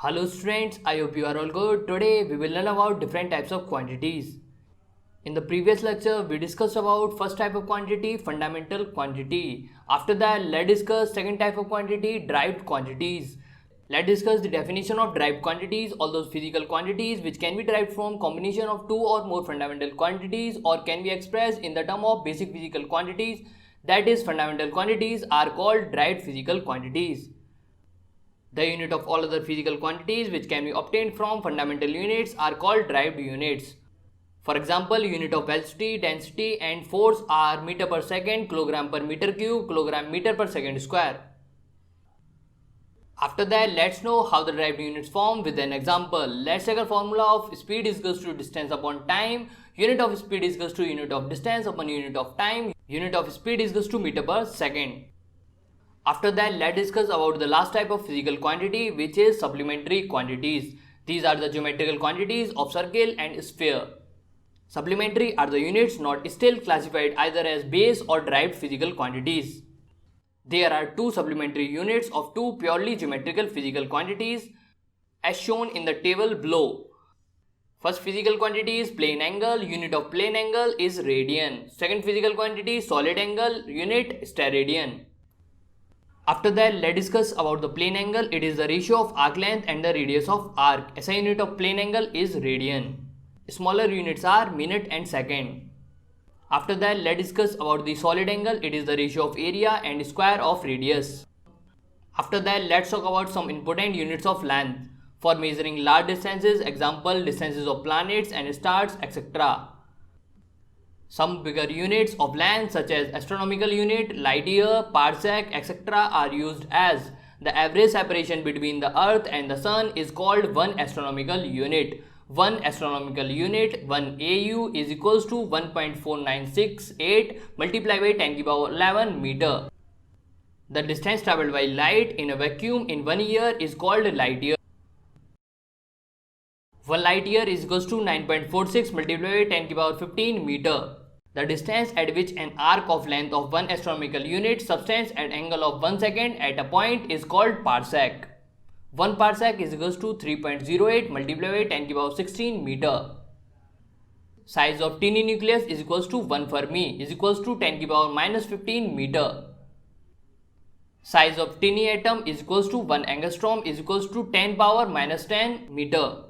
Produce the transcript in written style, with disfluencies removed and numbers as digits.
Hello students, I hope you are all good. Today we will learn about different types of quantities. In the previous lecture, we discussed about first type of quantity, fundamental quantity. After that, let's discuss second type of quantity, derived quantities. Let's discuss the definition of derived quantities, all those physical quantities which can be derived from combination of two or more fundamental quantities or can be expressed in the term of basic physical quantities. That is, fundamental quantities are called derived physical quantities. The unit of all other physical quantities which can be obtained from fundamental units are called derived units. For example, unit of velocity, density and force are meter per second, kilogram per meter cube, kilogram meter per second square. After that, let's know how the derived units form with an example. Let's take a formula of speed is equals to distance upon time. Unit of speed is equals to unit of distance upon unit of time. Unit of speed is equals to meter per second. After that, let's discuss about the last type of physical quantity, which is supplementary quantities. These are the geometrical quantities of circle and sphere. Supplementary are the units not still classified either as base or derived physical quantities. There are two supplementary units of two purely geometrical physical quantities as shown in the table below. First physical quantity is plane angle, unit of plane angle is radian. Second physical quantity solid angle, unit steradian. After that, let's discuss about the plane angle. It is the ratio of arc length and the radius of arc. SI unit of plane angle is radian. Smaller units are minute and second. After that, let's discuss about the solid angle. It is the ratio of area and square of radius. After that, let's talk about some important units of length for measuring large distances, example distances of planets and stars, etc. Some bigger units of length such as astronomical unit, light year, parsec, etc. are used as the average separation between the earth and the sun is called 1 astronomical unit. 1 astronomical unit, 1 AU is equals to 1.4968 multiplied by 10 to the power 11 meter. The distance traveled by light in a vacuum in 1 year is called light year. 1 light year is equals to 9.46 multiplied by 10 to the power 15 meter. The distance at which an arc of length of 1 astronomical unit subtends at angle of 1 second at a point is called parsec. 1 parsec is equals to 3.08 multiplied by 10 to the power 16 meter. Size of teeny nucleus is equals to 1 Fermi is equals to 10 to the power minus 15 meter. Size of teeny atom is equals to 1 angstrom is equals to 10 power minus 10 meter.